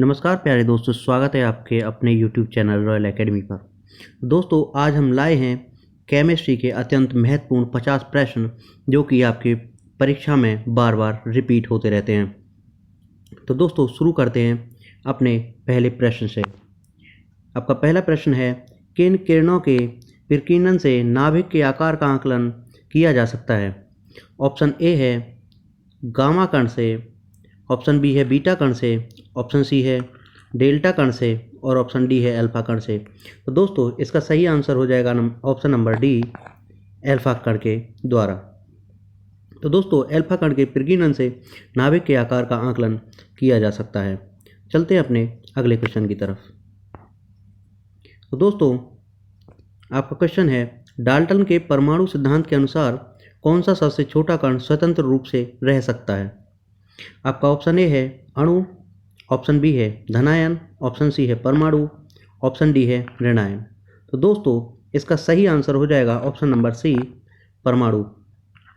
नमस्कार प्यारे दोस्तों, स्वागत है आपके अपने YouTube चैनल रॉयल एकेडमी पर। दोस्तों, आज हम लाए हैं केमिस्ट्री के अत्यंत महत्वपूर्ण 50 प्रश्न जो कि आपकी परीक्षा में बार बार रिपीट होते रहते हैं। तो दोस्तों, शुरू करते हैं अपने पहले प्रश्न से। आपका पहला प्रश्न है, किन किरणों के विकिरण से नाभिक के आकार का आकलन किया जा सकता है? ऑप्शन ए है गामा कण से, ऑप्शन बी है बीटा कण से, ऑप्शन सी है डेल्टा कण से और ऑप्शन डी है अल्फा कण से। तो दोस्तों, इसका सही आंसर हो जाएगा ऑप्शन नंबर डी, अल्फा कण के द्वारा। तो दोस्तों, अल्फा कण के विकिरण से नाभिक के आकार का आकलन किया जा सकता है। चलते हैं अपने अगले क्वेश्चन की तरफ। तो दोस्तों, आपका क्वेश्चन है, डाल्टन के परमाणु सिद्धांत के अनुसार कौन सा सबसे छोटा कण स्वतंत्र रूप से रह सकता है? आपका ऑप्शन ए है अणु, ऑप्शन बी है धनायन, ऑप्शन सी है परमाणु, ऑप्शन डी है ऋणायन। तो दोस्तों, इसका सही आंसर हो जाएगा ऑप्शन नंबर सी, परमाणु।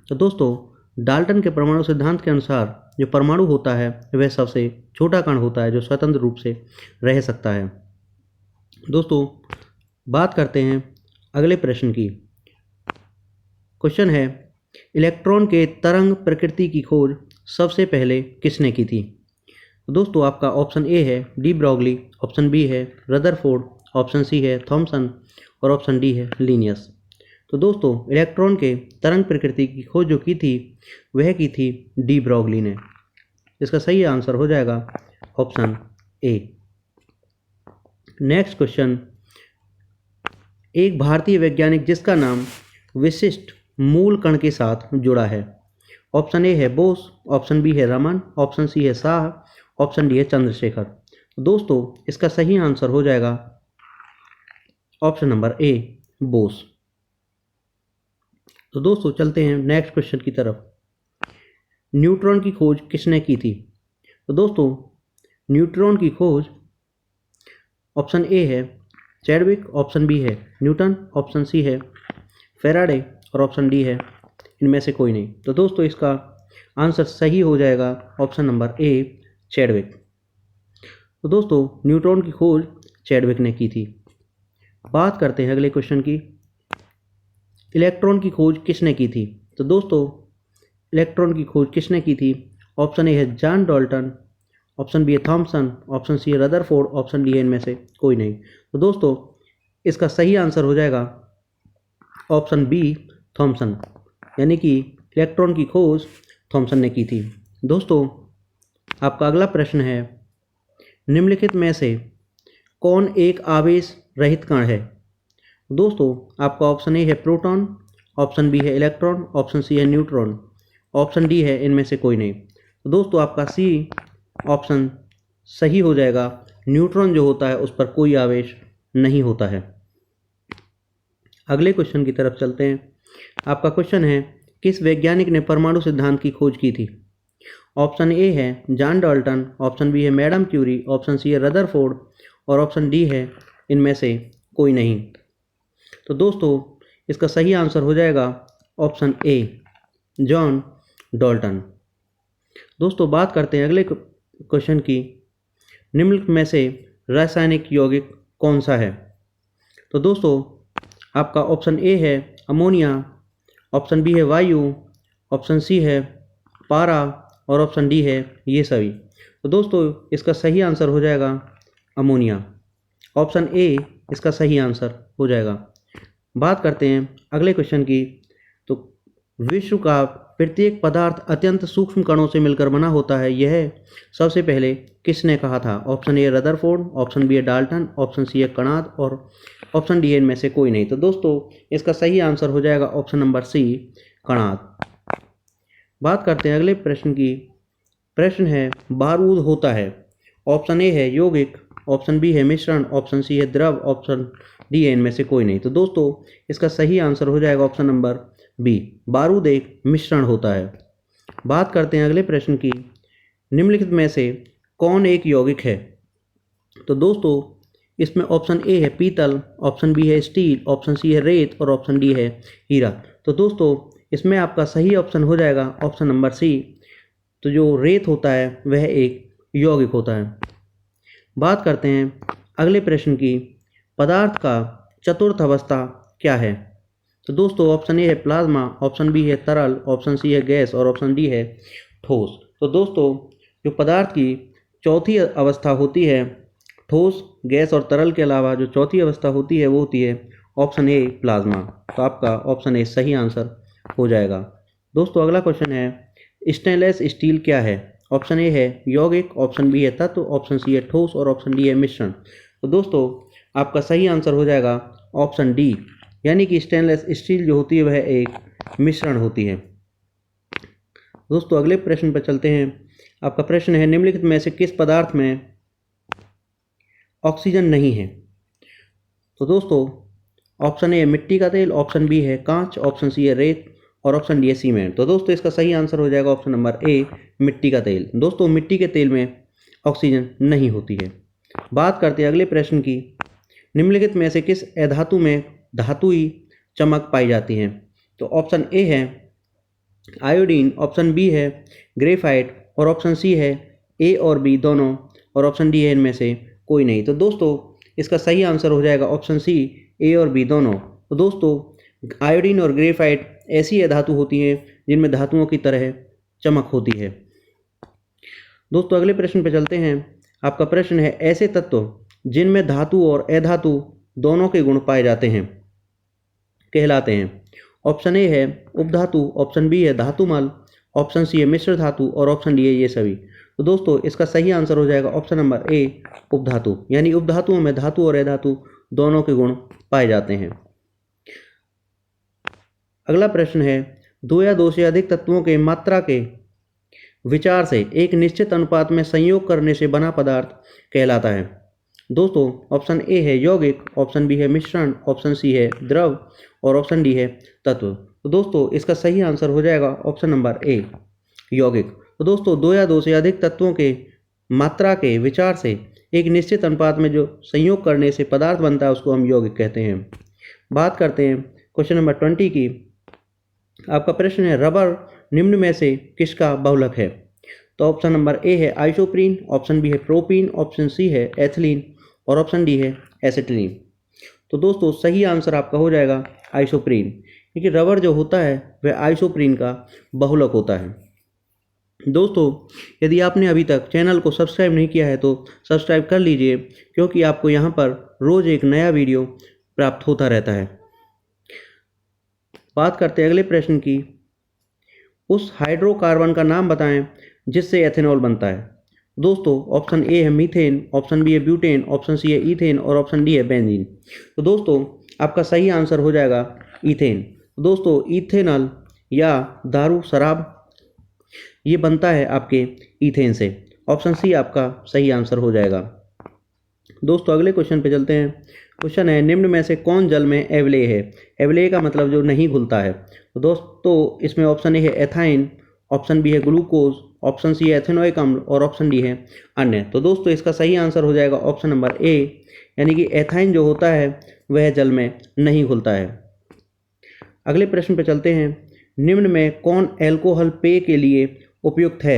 तो दोस्तों, डाल्टन के परमाणु सिद्धांत के अनुसार जो परमाणु होता है वह सबसे छोटा कण होता है जो स्वतंत्र रूप से रह सकता है। दोस्तों, बात करते हैं अगले प्रश्न की। क्वेश्चन है, इलेक्ट्रॉन के तरंग प्रकृति की खोज सबसे पहले किसने की थी? तो दोस्तों, आपका ऑप्शन ए है डी ब्रॉगली, ऑप्शन बी है रदरफोर्ड, ऑप्शन सी है थॉमसन और ऑप्शन डी है लिनियस। तो दोस्तों, इलेक्ट्रॉन के तरंग प्रकृति की खोज जो की थी वह की थी डी ब्रॉगली ने। इसका सही आंसर हो जाएगा ऑप्शन ए। नेक्स्ट क्वेश्चन, एक भारतीय वैज्ञानिक जिसका नाम विशिष्ट मूल कण के साथ जुड़ा है। ऑप्शन ए है बोस, ऑप्शन बी है रमन, ऑप्शन सी है शाह, ऑप्शन डी है चंद्रशेखर। दोस्तों, इसका सही आंसर हो जाएगा ऑप्शन नंबर ए, बोस। तो दोस्तों, चलते हैं नेक्स्ट क्वेश्चन की तरफ। न्यूट्रॉन की खोज किसने की थी? तो दोस्तों, न्यूट्रॉन की खोज ऑप्शन ए है चैडविक, ऑप्शन बी है न्यूटन, ऑप्शन सी है फैराडे और ऑप्शन डी है इनमें से कोई नहीं। तो दोस्तों, इसका आंसर सही हो जाएगा ऑप्शन नंबर ए, चैडविक। तो दोस्तों, न्यूट्रॉन की खोज चैडविक ने की थी। बात करते हैं अगले क्वेश्चन की, इलेक्ट्रॉन की खोज किसने की थी? तो दोस्तों, इलेक्ट्रॉन की खोज किसने की थी? ऑप्शन ए है जॉन डाल्टन, ऑप्शन बी है थॉमसन, ऑप्शन सी है रदरफोर्ड, ऑप्शन डी है इनमें से कोई नहीं। तो दोस्तों, इसका सही आंसर हो जाएगा ऑप्शन बी, थॉमसन, यानी कि इलेक्ट्रॉन की खोज थॉमसन ने की थी। दोस्तों, आपका अगला प्रश्न है, निम्नलिखित में से कौन एक आवेश रहित कण है? दोस्तों, आपका ऑप्शन ए है प्रोटॉन, ऑप्शन बी है इलेक्ट्रॉन, ऑप्शन सी है न्यूट्रॉन, ऑप्शन डी है इनमें से कोई नहीं। तो दोस्तों, आपका सी ऑप्शन सही हो जाएगा। न्यूट्रॉन जो होता है उस पर कोई आवेश नहीं होता है। अगले क्वेश्चन की तरफ चलते हैं। आपका क्वेश्चन है, किस वैज्ञानिक ने परमाणु सिद्धांत की खोज की थी? ऑप्शन ए है जॉन डाल्टन, ऑप्शन बी है मैडम क्यूरी, ऑप्शन सी है रदरफोर्ड और ऑप्शन डी है इनमें से कोई नहीं। तो दोस्तों, इसका सही आंसर हो जाएगा ऑप्शन ए, जॉन डाल्टन। दोस्तों, बात करते हैं अगले क्वेश्चन की, निम्नलिखित में से रासायनिक यौगिक कौन सा है? तो दोस्तों, आपका ऑप्शन ए है अमोनिया, ऑप्शन बी है वायु, ऑप्शन सी है पारा और ऑप्शन डी है ये सभी। तो दोस्तों, इसका सही आंसर हो जाएगा अमोनिया, ऑप्शन ए इसका सही आंसर हो जाएगा। बात करते हैं अगले क्वेश्चन की, तो विश्व का प्रत्येक पदार्थ अत्यंत सूक्ष्म कणों से मिलकर बना होता है, यह सबसे पहले किसने कहा था? Option A Rutherford, option B है डाल्टन, ऑप्शन सी है कणाद और ऑप्शन डी है इनमें से कोई नहीं। तो दोस्तों, इसका सही आंसर हो जाएगा ऑप्शन नंबर सी, कणाद। बात करते हैं अगले प्रश्न की। प्रश्न है, बारूद होता है। ऑप्शन ए है यौगिक, ऑप्शन बी है मिश्रण, ऑप्शन सी है द्रव, ऑप्शन डी है इनमें से कोई नहीं। तो दोस्तों, इसका सही आंसर हो जाएगा ऑप्शन नंबर बी, बारूद एक मिश्रण होता है। बात करते हैं अगले प्रश्न की, निम्नलिखित में से कौन एक यौगिक है? तो दोस्तों, इसमें ऑप्शन ए है पीतल, ऑप्शन बी है स्टील, ऑप्शन सी है रेत और ऑप्शन डी है हीरा। तो दोस्तों, इसमें आपका सही ऑप्शन हो जाएगा ऑप्शन नंबर सी। तो जो रेत होता है वह एक यौगिक होता है। बात करते हैं अगले प्रश्न की, पदार्थ का चतुर्थ अवस्था क्या है? तो दोस्तों ऑप्शन ए है प्लाज्मा, ऑप्शन बी है तरल, ऑप्शन सी है गैस और ऑप्शन डी है ठोस। तो दोस्तों जो पदार्थ की चौथी अवस्था होती है, ठोस, गैस और तरल के अलावा जो चौथी अवस्था होती है वो होती है ऑप्शन ए प्लाज्मा। तो आपका ऑप्शन ए सही आंसर हो जाएगा। दोस्तों अगला क्वेश्चन है, स्टेनलेस स्टील क्या है? ऑप्शन ए है यौगिक, ऑप्शन बी है तत्व, ऑप्शन सी है ठोस और ऑप्शन डी है मिश्रण। तो दोस्तों आपका सही आंसर हो जाएगा ऑप्शन डी, यानी कि स्टेनलेस स्टील जो होती है वह एक मिश्रण होती है। दोस्तों अगले प्रश्न पर चलते हैं। आपका प्रश्न है, निम्नलिखित में से किस पदार्थ में ऑक्सीजन नहीं है? तो दोस्तों ऑप्शन ए है मिट्टी का तेल, ऑप्शन बी है कांच, ऑप्शन सी है रेत और ऑप्शन डी है सीमेंट। तो दोस्तों इसका सही आंसर हो जाएगा ऑप्शन नंबर ए, मिट्टी का तेल। दोस्तों मिट्टी के तेल में ऑक्सीजन नहीं होती है। बात करते हैं अगले प्रश्न की, निम्नलिखित में से किस अधातु में धातुई चमक पाई जाती है? तो ऑप्शन ए है आयोडीन, ऑप्शन बी है ग्रेफाइट और ऑप्शन सी है ए और बी दोनों और ऑप्शन डी है इनमें से कोई नहीं। तो दोस्तों इसका सही आंसर हो जाएगा ऑप्शन सी, ए और बी दोनों। तो दोस्तों आयोडीन और ग्रेफाइट ऐसी धातु होती हैं जिनमें धातुओं की तरह चमक होती है। दोस्तों अगले प्रश्न पर चलते हैं। आपका प्रश्न है, ऐसे तत्व जिनमें धातु और अधातु दोनों के गुण पाए जाते हैं कहलाते हैं? ऑप्शन ए है उपधातु, ऑप्शन बी है धातुमल, ऑप्शन सी है मिश्र धातु और ऑप्शन डी है ये सभी। तो दोस्तों इसका सही आंसर हो जाएगा ऑप्शन नंबर ए, उपधातु, यानी उपधातुओं में धातु और अधातु दोनों के गुण पाए जाते हैं। अगला प्रश्न है, दो या दो से अधिक तत्वों के मात्रा के विचार से एक निश्चित अनुपात में संयोग करने से बना पदार्थ कहलाता है? दोस्तों ऑप्शन ए है यौगिक, ऑप्शन बी है मिश्रण, ऑप्शन सी है द्रव और ऑप्शन डी है तत्व। तो दोस्तों इसका सही आंसर हो जाएगा ऑप्शन नंबर ए, यौगिक। तो दोस्तों दो या दो से अधिक तत्वों के मात्रा के विचार से एक निश्चित अनुपात में जो संयोग करने से पदार्थ बनता है उसको हम यौगिक कहते हैं। बात करते हैं क्वेश्चन नंबर 20 की। आपका प्रश्न है, रबर निम्न में से किसका बहुलक है? तो ऑप्शन नंबर ए है आइसोप्रीन, ऑप्शन बी है प्रोपीन, ऑप्शन सी है एथिलीन और ऑप्शन डी है एसिटिलीन। तो दोस्तों सही आंसर आपका हो जाएगा आइसोप्रीन, क्योंकि रबर जो होता है वह आइसोप्रीन का बहुलक होता है। दोस्तों यदि आपने अभी तक चैनल को सब्सक्राइब नहीं किया है तो सब्सक्राइब कर लीजिए, क्योंकि आपको यहाँ पर रोज़ एक नया वीडियो प्राप्त होता रहता है। बात करते हैं अगले प्रश्न की, उस हाइड्रोकार्बन का नाम बताएं जिससे एथेनॉल बनता है? दोस्तों ऑप्शन ए है मीथेन, ऑप्शन बी है ब्यूटेन, ऑप्शन सी है ईथेन और ऑप्शन डी है बेंजीन। तो दोस्तों आपका सही आंसर हो जाएगा ईथेन। दोस्तों इथेनॉल या दारू शराब ये बनता है आपके ईथेन से। ऑप्शन सी आपका सही आंसर हो जाएगा। दोस्तों अगले क्वेश्चन पे चलते हैं। क्वेश्चन है, निम्न में से कौन जल में एवलेय है? एवलेय का मतलब जो नहीं घुलता है। तो दोस्तों इसमें ऑप्शन ए है एथाइन, ऑप्शन बी है ग्लूकोज, ऑप्शन सी है एथेनोइक अम्ल और ऑप्शन डी है अन्य। तो दोस्तों इसका सही आंसर हो जाएगा ऑप्शन नंबर ए, यानी कि एथाइन जो होता है वह जल में नहीं घुलता है। अगले प्रश्न पे चलते हैं, निम्न में कौन एल्कोहल पेय के लिए उपयुक्त है?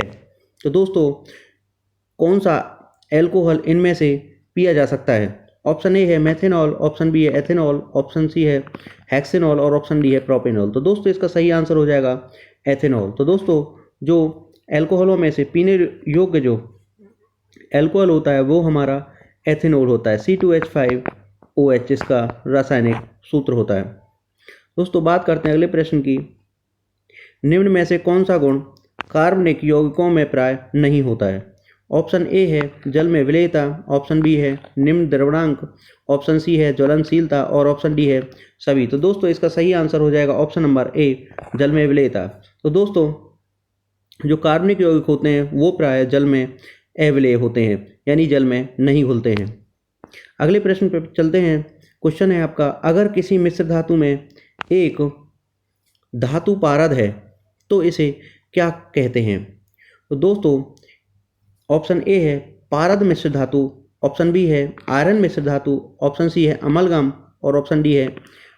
तो दोस्तों कौन सा एल्कोहल इनमें से पिया जा सकता है? ऑप्शन ए है मेथेनॉल, ऑप्शन बी है एथेनॉल, ऑप्शन सी है हेक्सेनॉल और ऑप्शन डी है प्रोपेनॉल। तो दोस्तों इसका सही आंसर हो जाएगा एथेनॉल। तो दोस्तों जो एल्कोहलों में से पीने योग्य जो एल्कोहल होता है वो हमारा एथेनॉल होता है, C2H5OH इसका रासायनिक सूत्र होता है। दोस्तों बात करते हैं अगले प्रश्न की, निम्न में से कौन सा गुण कार्बनिक यौगिकों में प्राय नहीं होता है? ऑप्शन ए है जल में विलेयता, ऑप्शन बी है निम्न द्रवणांक, ऑप्शन सी है ज्वलनशीलता और ऑप्शन डी है सभी। तो दोस्तों इसका सही आंसर हो जाएगा ऑप्शन नंबर ए, जल में विलेयता। तो दोस्तों जो कार्बनिक यौगिक होते हैं वो प्राय जल में अविलेय होते हैं, यानी जल में नहीं घुलते हैं। अगले प्रश्न पर चलते हैं। क्वेश्चन है आपका, अगर किसी मिश्र धातु में एक धातु पारद है तो इसे क्या कहते हैं? तो दोस्तों ऑप्शन ए है पारद मिश्र धातु, ऑप्शन बी है आयरन मिश्र धातु, ऑप्शन सी है अमलगम और ऑप्शन डी है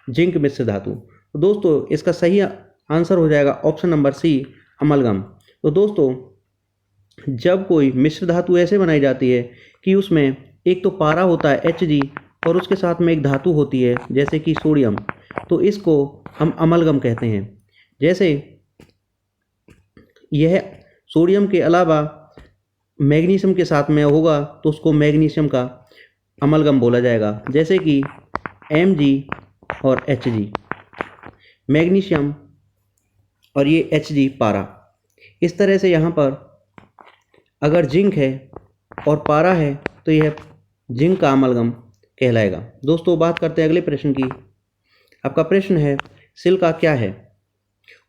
जिंक मिश्र धातु। तो दोस्तों इसका सही आंसर हो जाएगा ऑप्शन नंबर सी, अमलगम। तो दोस्तों जब कोई मिश्र धातु ऐसे बनाई जाती है कि उसमें एक तो पारा होता है Hg और उसके साथ में एक धातु होती है जैसे कि सोडियम, तो इसको हम अमलगम कहते हैं। जैसे यह सोडियम के अलावा मैग्नीशियम के साथ में होगा तो उसको मैग्नीशियम का अमलगम बोला जाएगा, जैसे कि Mg और Hg, मैग्नीशियम और ये Hg पारा। इस तरह से यहाँ पर अगर जिंक है और पारा है तो यह जिंक का अमलगम कहलाएगा। दोस्तों बात करते हैं अगले प्रश्न की। आपका प्रश्न है सिलिका क्या है?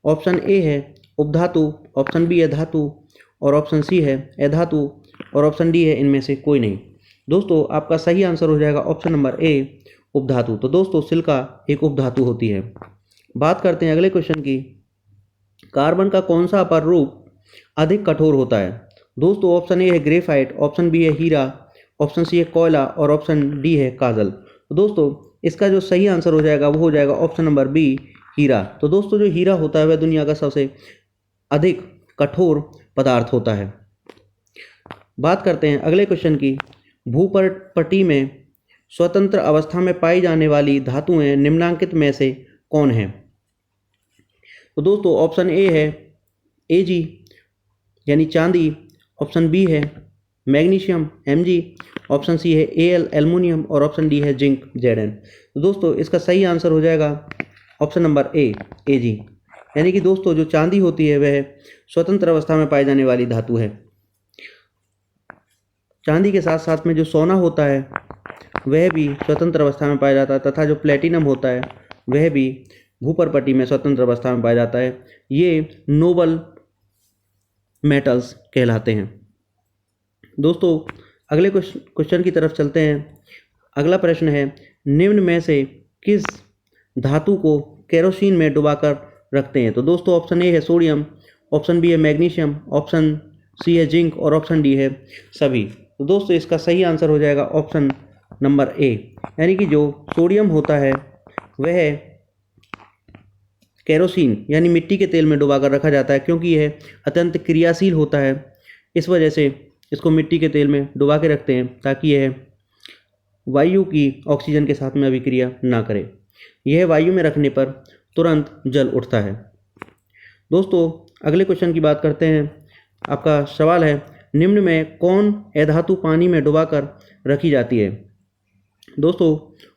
ऑप्शन ए है उपधातु, ऑप्शन बी है धातु, और ऑप्शन सी है अधातु, और ऑप्शन डी है इनमें से कोई नहीं। दोस्तों आपका सही आंसर हो जाएगा ऑप्शन नंबर ए उपधातु। तो दोस्तों सिलिका एक उपधातु होती है। बात करते हैं अगले क्वेश्चन की। कार्बन का कौन सा अपर रूप अधिक कठोर होता है? दोस्तों ऑप्शन ए है ग्रेफाइट, ऑप्शन बी है हीरा, ऑप्शन सी है कोयला, और ऑप्शन डी है काजल। तो दोस्तों इसका जो सही आंसर हो जाएगा वो हो जाएगा ऑप्शन नंबर बी हीरा। तो दोस्तों जो हीरा होता है वह दुनिया का सबसे अधिक कठोर पदार्थ होता है। बात करते हैं अगले क्वेश्चन की। भूपटपटी में स्वतंत्र अवस्था में पाई जाने वाली धातुएं निम्नलिखित में से कौन है? तो दोस्तों ऑप्शन ए है Ag यानी चांदी, ऑप्शन बी है मैग्नीशियम Mg, ऑप्शन सी है Al एल्युमिनियम, और ऑप्शन डी है जिंक Zn। तो दोस्तों इसका सही आंसर हो जाएगा ऑप्शन नंबर ए Ag, यानी कि दोस्तों जो चांदी होती है वह स्वतंत्र अवस्था में पाई जाने वाली धातु है। चांदी के साथ साथ में जो सोना होता है वह भी स्वतंत्र अवस्था में पाया जाता है, तथा जो प्लेटिनम होता है वह भी भूपटपटी में स्वतंत्र अवस्था में पाया जाता है। ये नोबल मेटल्स कहलाते हैं। दोस्तों अगले क्वेश्चन की तरफ चलते हैं। अगला प्रश्न है निम्न में से किस धातु को केरोसिन में डुबाकर रखते हैं? तो दोस्तों ऑप्शन ए है सोडियम, ऑप्शन बी है मैग्नीशियम, ऑप्शन सी है जिंक, और ऑप्शन डी है सभी। तो दोस्तों इसका सही आंसर हो जाएगा ऑप्शन नंबर ए, यानी कि जो सोडियम होता है वह केरोसिन यानी मिट्टी के तेल में डुबाकर रखा जाता है, क्योंकि यह अत्यंत क्रियाशील होता है। इस वजह से इसको मिट्टी के तेल में डुबा के रखते हैं ताकि यह वायु की ऑक्सीजन के साथ में अभिक्रिया ना करे। यह वायु में रखने पर तुरंत जल उठता है। दोस्तों अगले क्वेश्चन की बात करते हैं। आपका सवाल है निम्न में कौन अधातु पानी में डुबाकर रखी जाती है? दोस्तों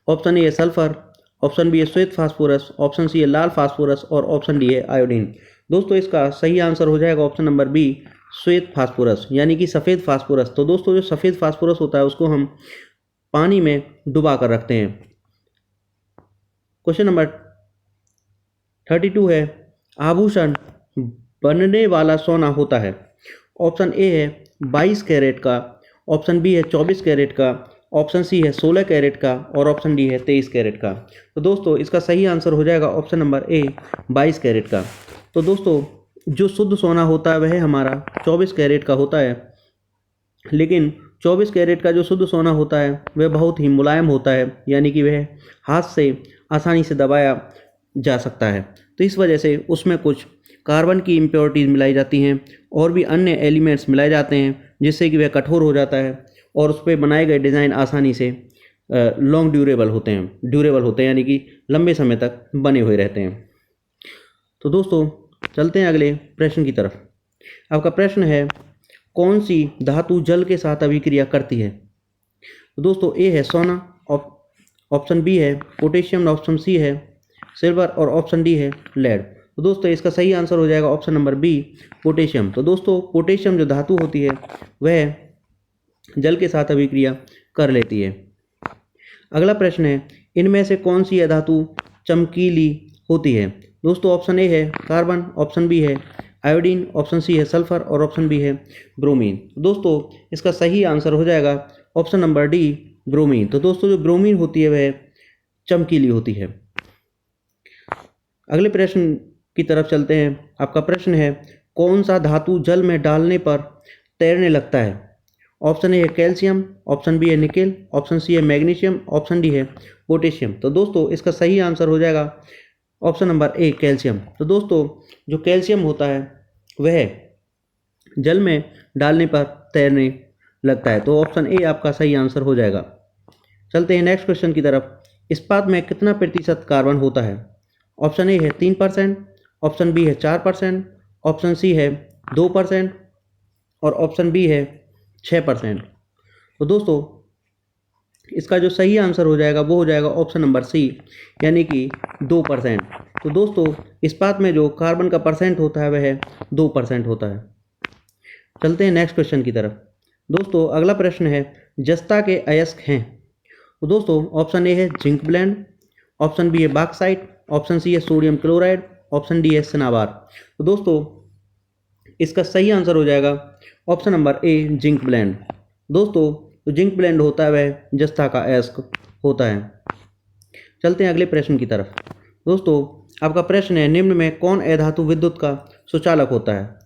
ऑप्शन ए है सल्फर, ऑप्शन बी है श्वेत फास्फोरस, ऑप्शन सी है लाल फास्फोरस, और ऑप्शन डी है आयोडीन। दोस्तों इसका सही आंसर हो जाएगा ऑप्शन नंबर बी श्वेत फास्फोरस, यानी कि सफ़ेद फास्फोरस। तो दोस्तों जो सफ़ेद फास्फोरस होता है उसको हम पानी में डुबा कर रखते हैं। क्वेश्चन नंबर 32 है आभूषण बनने वाला सोना होता है? ऑप्शन ए है 22 कैरेट का, ऑप्शन बी है 24 कैरेट का, ऑप्शन सी है 16 कैरेट का, और ऑप्शन डी है 23 कैरेट का। तो दोस्तों इसका सही आंसर हो जाएगा ऑप्शन नंबर ए 22 कैरेट का। तो दोस्तों जो शुद्ध सोना होता है वह हमारा 24 कैरेट का होता है, लेकिन 24 कैरेट का जो शुद्ध सोना होता है वह बहुत ही मुलायम होता है, यानी कि वह हाथ से आसानी से दबाया जा सकता है। तो इस वजह से उसमें कुछ कार्बन की इम्प्योरिटीज़ मिलाई जाती हैं और भी अन्य एलिमेंट्स मिलाए जाते हैं, जिससे कि वह कठोर हो जाता है और उस पर बनाए गए डिज़ाइन आसानी से लॉन्ग ड्यूरेबल होते हैं, यानी कि लंबे समय तक बने हुए रहते हैं। तो दोस्तों चलते हैं अगले प्रश्न की तरफ। आपका प्रश्न है कौन सी धातु जल के साथ अभिक्रिया करती है? तो दोस्तों ए है सोना, ऑप्शन बी है पोटेशियम, ऑप्शन सी है सिल्वर, और ऑप्शन डी है लेड। तो दोस्तों इसका सही आंसर हो जाएगा ऑप्शन नंबर बी पोटेशियम। तो दोस्तों पोटेशियम जो धातु होती है वह जल के साथ अभिक्रिया कर लेती है। अगला प्रश्न है इनमें से कौन सी धातु चमकीली होती है? दोस्तों ऑप्शन ए है कार्बन, ऑप्शन बी है आयोडीन, ऑप्शन सी है सल्फर, और ऑप्शन बी है ब्रोमीन। दोस्तों इसका सही आंसर हो जाएगा ऑप्शन नंबर डी ब्रोमीन। तो दोस्तों जो ब्रोमीन होती है वह चमकीली होती है। अगले प्रश्न की तरफ चलते हैं। आपका प्रश्न है कौन सा धातु जल में डालने पर तैरने लगता है? ऑप्शन ए है कैल्शियम, ऑप्शन बी है निकेल, ऑप्शन सी है मैग्नीशियम, ऑप्शन डी है पोटेशियम। तो दोस्तों इसका सही आंसर हो जाएगा ऑप्शन नंबर ए कैल्शियम। तो दोस्तों जो कैल्शियम होता है वह जल में डालने पर तैरने लगता है। तो ऑप्शन ए आपका सही आंसर हो जाएगा। चलते हैं नेक्स्ट क्वेश्चन की तरफ। इस्पात में कितना प्रतिशत कार्बन होता है? ऑप्शन ए है 3%, ऑप्शन बी है 4%, ऑप्शन सी है 2% और ऑप्शन बी है 6%। तो दोस्तों इसका जो सही आंसर हो जाएगा वो हो जाएगा ऑप्शन नंबर सी, यानी कि 2%। तो दोस्तों इस्पात में जो कार्बन का परसेंट होता है वह 2% होता है। चलते हैं नेक्स्ट क्वेश्चन की तरफ। दोस्तों अगला प्रश्न है, जस्ता के अयस्क हैं? तो दोस्तों ऑप्शन ए है जिंक ब्लेंड, ऑप्शन बी है बॉक्साइट, ऑप्शन सी है सोडियम क्लोराइड, ऑप्शन डी है सिनाबार। तो दोस्तों इसका सही आंसर हो जाएगा option number A zinc blende. दोस्तों तो जिंक ब्लेंड होता है वह जस्ता का अयस्क होता है। चलते हैं अगले प्रश्न की तरफ। दोस्तों आपका प्रश्न है, निम्न में कौन अधातु विद्युत का सुचालक होता है?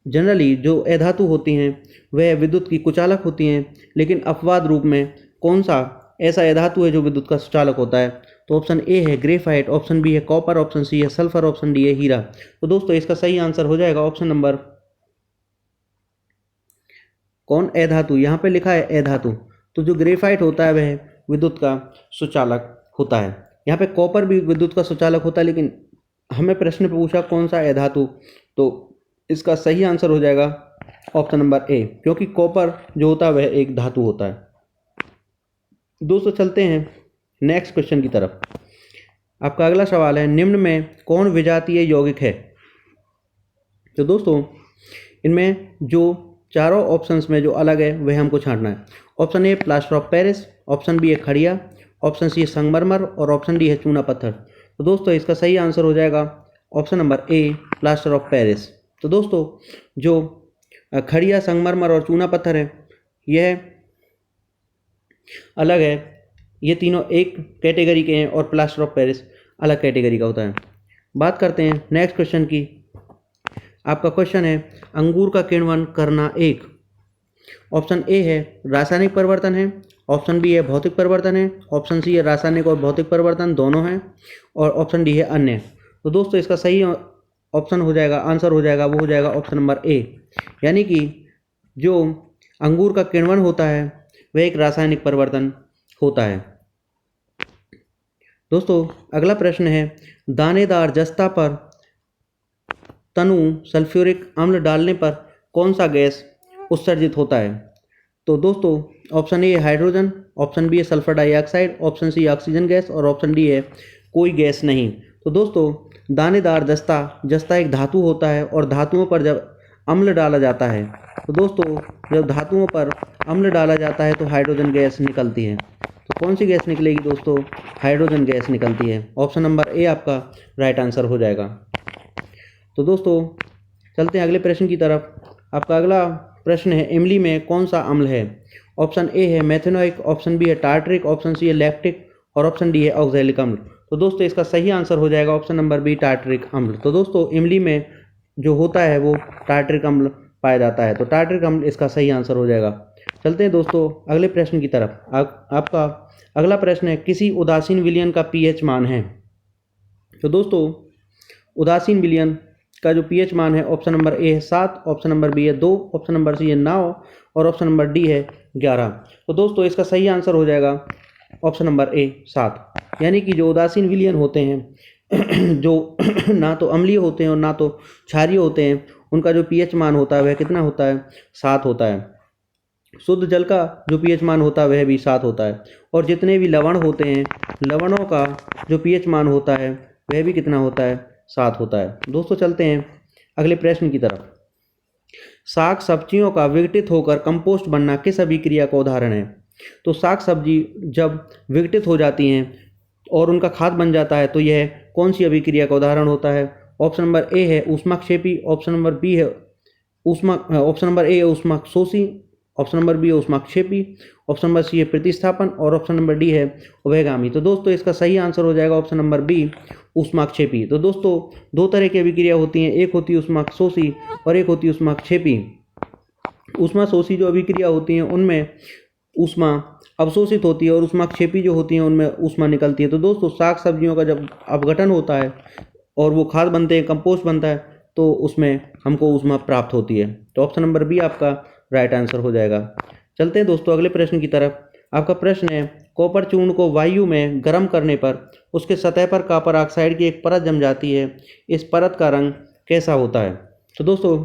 जनरली जो अधातु होती हैं वह विद्युत की कुचालक होती हैं, लेकिन अपवाद रूप में कौन सा ऐसा अधातु है जो विद्युत का सुचालक होता है? तो ऑप्शन ए है ग्रेफाइट, ऑप्शन बी है कॉपर, ऑप्शन सी है सल्फर, ऑप्शन डी है हीरा। तो दोस्तों इसका सही आंसर हो जाएगा ऑप्शन नंबर, कौन अधातु, यहाँ पे लिखा है अधातु, तो जो ग्रेफाइट होता है वह विद्युत का सुचालक होता है। यहाँ पे कॉपर भी विद्युत का सुचालक होता है, लेकिन हमें प्रश्न पूछा कौन सा अधातु, तो इसका सही आंसर हो जाएगा ऑप्शन नंबर ए, क्योंकि कॉपर जो होता है वह एक धातु होता है। दोस्तों चलते हैं नेक्स्ट क्वेश्चन की तरफ। आपका अगला सवाल है, निम्न में कौन विजातीय यौगिक है? तो दोस्तों इनमें जो चारों ऑप्शंस में जो अलग है वह हमको छांटना है। Option A plaster of Paris, option B है खड़िया, ऑप्शन सी है संगमरमर और ऑप्शन डी है चूना पत्थर। तो दोस्तों इसका सही आंसर हो जाएगा option number A plaster of Paris. तो दोस्तों जो खड़िया, संगमरमर और चूना पत्थर है यह अलग है, ये तीनों एक कैटेगरी के हैं और प्लास्टर ऑफ पेरिस अलग कैटेगरी का होता है। बात करते हैं नेक्स्ट क्वेश्चन की। आपका क्वेश्चन है, अंगूर का किण्वन करना एक। ऑप्शन ए है रासायनिक परिवर्तन है, ऑप्शन बी है भौतिक परिवर्तन है, ऑप्शन सी है रासायनिक और भौतिक परिवर्तन दोनों हैं और ऑप्शन डी है अन्य। तो दोस्तों इसका सही ऑप्शन हो जाएगा, आंसर हो जाएगा, वो हो जाएगा ऑप्शन नंबर ए, यानी कि जो अंगूर का किण्वन होता है वह एक रासायनिक परिवर्तन होता है। दोस्तों अगला प्रश्न है, दानेदार जस्ता पर तनु सल्फ्यूरिक अम्ल डालने पर कौन सा गैस उत्सर्जित होता है? तो दोस्तों option A hydrogen, option B है sulphur dioxide, option C oxygen gas और ऑप्शन डी है कोई गैस नहीं। तो दोस्तों दानेदार जस्ता एक धातु होता है और धातुओं पर जब अम्ल डाला जाता है, तो दोस्तों जब धातुओं पर अम्ल डाला जाता है तो हाइड्रोजन गैस निकलती है। तो कौन सी गैस निकलेगी दोस्तों? हाइड्रोजन गैस निकलती है। ऑप्शन नंबर ए आपका राइट आंसर हो जाएगा। तो दोस्तों चलते हैं अगले प्रश्न की तरफ। आपका अगला प्रश्न है, इमली में कौन सा अम्ल है? ऑप्शन ए है मेथेनोइक, ऑप्शन बी है टार्टरिक, ऑप्शन सी है लैक्टिक और ऑप्शन डी है ऑक्सैलिक अम्ल। तो दोस्तों इसका सही आंसर हो जाएगा ऑप्शन नंबर बी टार्टरिक अम्ल। तो दोस्तों इमली में जो होता है वो टार्टरिक अम्ल पाया जाता है, तो टार्टरिक अम्ल इसका सही आंसर हो जाएगा। चलते हैं दोस्तों अगले प्रश्न की तरफ। आपका अगला प्रश्न है, किसी उदासीन विलयन का पीएच मान है? तो दोस्तों उदासीन विलयन का जो पीएच मान है ऑप्शन नंबर ए है 7, ऑप्शन नंबर बी है 2, ऑप्शन नंबर सी है 9 और ऑप्शन नंबर डी है 11। तो दोस्तों इसका सही आंसर हो जाएगा ऑप्शन नंबर ए 7, यानी कि जो उदासीन विलयन होते हैं जो ना तो अम्लीय होते हैं और ना तो क्षारीय होते हैं, उनका जो पीएच मान होता है वह कितना होता है? 7 होता है। शुद्ध जल का जो पीएच मान होता है वह भी 7 होता है और जितने भी लवण होते हैं, लवणों का जो पीएच मान होता है वह भी कितना होता है? 7 होता है। दोस्तों चलते हैं अगले प्रश्न की तरफ। साग सब्जियों का विघटित होकर कंपोस्ट बनना किस अभिक्रिया का उदाहरण है? तो साग सब्जी जब विघटित हो जाती हैं और उनका खाद बन जाता है तो यह कौन सी अभिक्रिया का उदाहरण होता है? ऑप्शन नंबर ए है ऊष्माक्षेपी, ऑप्शन नंबर बी है ऑप्शन नंबर ए है ऊष्माक्षोषी, ऑप्शन नंबर बी है ऊष्माक्षेपी, ऑप्शन नंबर सी है प्रतिस्थापन और ऑप्शन नंबर डी है उभयगामी। तो दोस्तों इसका सही आंसर हो जाएगा ऑप्शन नंबर बी ऊष्माक्षेपी। तो दोस्तों दो तरह की अभिक्रिया होती हैं, एक होती है ऊष्माक्षोषी और एक होती है ऊष्माक्षेपी। ऊष्माशोषी जो अभिक्रिया होती हैं उनमें ऊष्मा अवशोषित होती है और ऊष्माक्षेपी जो होती हैं उनमें ऊष्मा निकलती है। तो दोस्तों साग सब्जियों का जब अपघटन होता है और वो खाद बनते हैं, कंपोस्ट बनता है, तो उसमें हमको ऊष्मा प्राप्त होती है। तो ऑप्शन नंबर बी आपका राइट आंसर हो जाएगा। चलते हैं दोस्तों अगले प्रश्न की तरफ। आपका प्रश्न है, कॉपर चूर्ण को वायु में गर्म करने पर उसके सतह पर कॉपर ऑक्साइड की एक परत जम जाती है। इस परत का रंग कैसा होता है? तो दोस्तों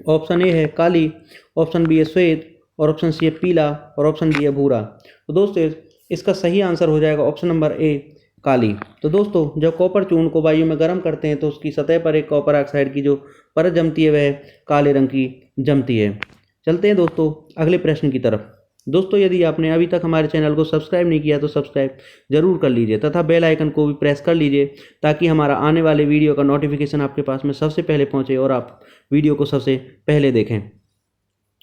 ऑप्शन ए है काली, ऑप्शन बी है श्वेत, और ऑप्शन सी है पीला, और ऑप्शन डी है भूरा। तो दोस्तों इसका सही आंसर हो जाएगा ऑप्शन नंबर ए काली। तो दोस्तों जब कॉपर चूर्ण को वायु में गर्म करते हैं तो उसकी सतह पर एक कॉपर ऑक्साइड की जो परत जमती है वह काले रंग की जमती है। चलते हैं दोस्तों अगले प्रश्न की तरफ। दोस्तों यदि आपने अभी तक हमारे चैनल को सब्सक्राइब नहीं किया तो सब्सक्राइब जरूर कर लीजिए तथा बेल आइकन को भी प्रेस कर लीजिए ताकि हमारा आने वाले वीडियो का नोटिफिकेशन आपके पास में सबसे पहले पहुंचे और आप वीडियो को सबसे पहले देखें।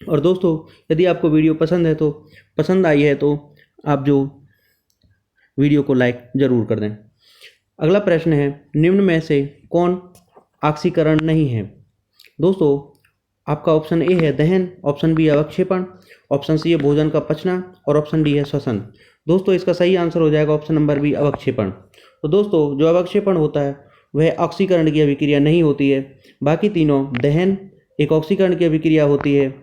और दोस्तों यदि आपको वीडियो पसंद आई है तो आप जो वीडियो को लाइक जरूर कर दें। अगला प्रश्न है, निम्न में से कौन ऑक्सीकरण नहीं है? दोस्तों आपका ऑप्शन ए है दहन, ऑप्शन बी है अवक्षेपण, ऑप्शन सी है भोजन का पचना, और ऑप्शन डी है श्वसन। दोस्तों इसका सही आंसर हो जाएगा ऑप्शन नंबर बी अवक्षेपण। तो दोस्तों जो अवक्षेपण होता है वह ऑक्सीकरण की अभिक्रिया नहीं होती है। बाकी तीनों, दहन एक ऑक्सीकरण की अभिक्रिया होती है,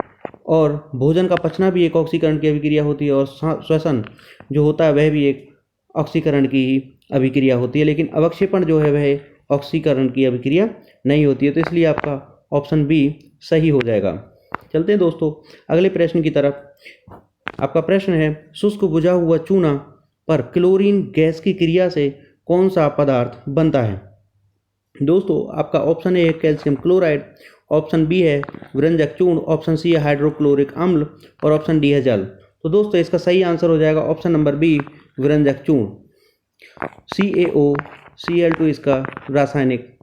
और भोजन का पचना भी एक ऑक्सीकरण की अभिक्रिया होती है, और श्वसन जो होता है वह भी एक ऑक्सीकरण की ही अभिक्रिया होती है। लेकिन अवक्षेपण जो है वह ऑक्सीकरण की अभिक्रिया नहीं होती है। तो इसलिए आपका ऑप्शन बी सही हो जाएगा। चलते हैं दोस्तों अगले प्रश्न की तरफ। आपका प्रश्न है, शुष्क बुझा हुआ चूना पर क्लोरीन गैस की क्रिया से कौन सा पदार्थ बनता है? दोस्तों आपका ऑप्शन ए है कैल्शियम क्लोराइड, ऑप्शन बी है विरंजक चूर्ण, ऑप्शन सी है हाइड्रोक्लोरिक अम्ल, और ऑप्शन डी है जल। तो दोस्तों इसका सही आंसर हो जाएगा ऑप्शन नंबर बी विरंजक चूर्ण। CaOCl2 इसका रासायनिक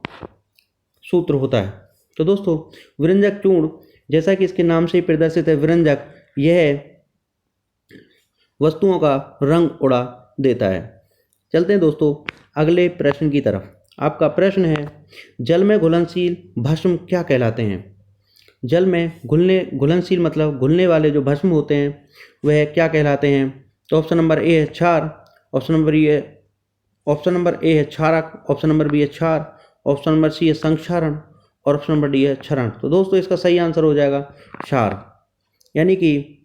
सूत्र होता है। तो दोस्तों विरंजक चूर्ण जैसा कि इसके नाम से ही प्रदर्शित है विरंजक, यह वस्तुओं का रंग उड़ा देता है। चलते हैं दोस्तों अगले प्रश्न की तरफ। आपका प्रश्न है, जल में घुलनशील भस्म क्या कहलाते हैं? जल में घुलनशील मतलब घुलने वाले जो भस्म होते हैं वह क्या कहलाते हैं? तो ऑप्शन नंबर ए है क्षार, ऑप्शन नंबर ए है क्षारक, ऑप्शन नंबर बी है क्षार, ऑप्शन नंबर सी है संक्षारण, और ऑप्शन नंबर डी है क्षरण। तो दोस्तों इसका सही आंसर हो जाएगा क्षार, यानी कि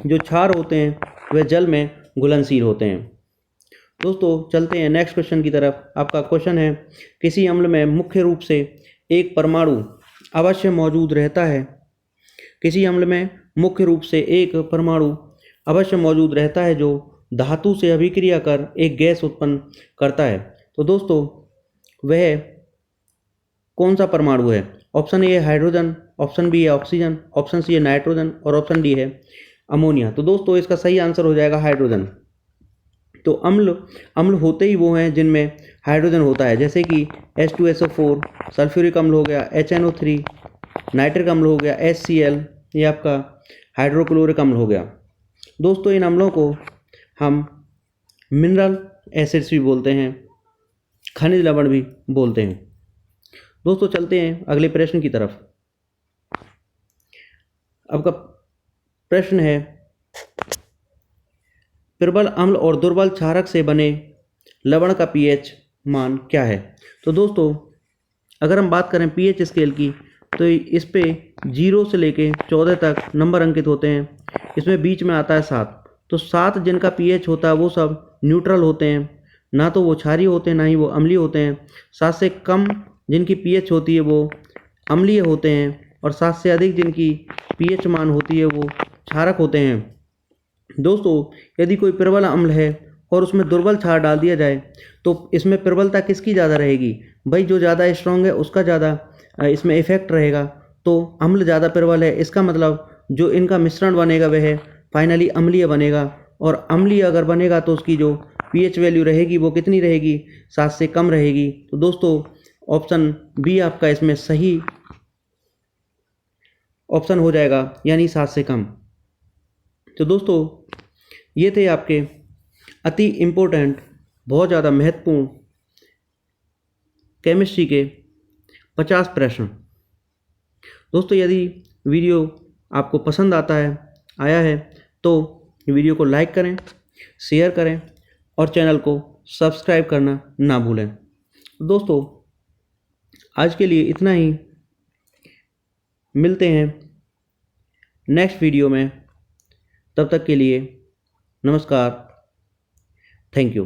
जो क्षार होते हैं वे जल में घुलनशील होते हैं। दोस्तों चलते हैं नेक्स्ट क्वेश्चन की तरफ। आपका क्वेश्चन है, किसी अम्ल में मुख्य रूप से एक परमाणु अवश्य मौजूद रहता है। किसी अम्ल में मुख्य रूप से एक परमाणु अवश्य मौजूद रहता है जो धातु से अभिक्रिया कर एक गैस उत्पन्न करता है। तो दोस्तों वह कौन सा परमाणु है? ऑप्शन ए है हाइड्रोजन, ऑप्शन बी है ऑक्सीजन, ऑप्शन सी है नाइट्रोजन, और ऑप्शन डी है अमोनिया। तो दोस्तों इसका सही आंसर हो जाएगा हाइड्रोजन। तो अम्ल होते ही वो हैं जिनमें हाइड्रोजन होता है, जैसे कि H2SO4, सल्फ्यूरिक अम्ल हो गया, HNO3, नाइट्रिक अम्ल हो गया, HCl, ये आपका हाइड्रोक्लोरिक अम्ल हो गया। दोस्तों इन अम्लों को हम मिनरल एसिड्स भी बोलते हैं, खनिज लवण भी बोलते हैं। दोस्तों चलते हैं अगले प्रश्न की तरफ। आपका प्रश्न है, प्रबल अम्ल और दुर्बल क्षारक से बने लवण का pH मान क्या है? तो दोस्तों अगर हम बात करें pH स्केल की तो इस पे 0 से लेके 14 तक नंबर अंकित होते हैं। इसमें बीच में आता है 7। तो 7 जिनका pH होता है वो सब न्यूट्रल होते हैं, ना तो वो क्षारीय होते हैं ना ही वो अम्लीय होते हैं। 7 से कम जिनकी pH होती है वो अम्लीय होते हैं, और 7 से अधिक जिनकी pH मान होती है वो क्षारक होते हैं। दोस्तों यदि कोई प्रबल अम्ल है और उसमें दुर्बल क्षार डाल दिया जाए तो इसमें प्रबलता किसकी ज़्यादा रहेगी? भाई जो ज़्यादा स्ट्रॉन्ग है उसका ज़्यादा इसमें इफेक्ट रहेगा। तो अम्ल ज़्यादा प्रबल है, इसका मतलब जो इनका मिश्रण बनेगा वह फाइनली अम्लीय बनेगा, और अम्लीय अगर बनेगा तो उसकी जो pH वैल्यू रहेगी वो कितनी रहेगी? 7 से कम रहेगी। तो दोस्तों ऑप्शन बी आपका इसमें सही ऑप्शन हो जाएगा, यानी 7 से कम। तो दोस्तों ये थे आपके अति इम्पोर्टेंट, बहुत ज़्यादा महत्वपूर्ण केमिस्ट्री के 50 प्रश्न। दोस्तों यदि वीडियो आपको पसंद आया है तो वीडियो को लाइक करें, शेयर करें और चैनल को सब्सक्राइब करना ना भूलें। दोस्तों आज के लिए इतना ही, मिलते हैं नेक्स्ट वीडियो में। तब तक के लिए नमस्कार, थैंक यू।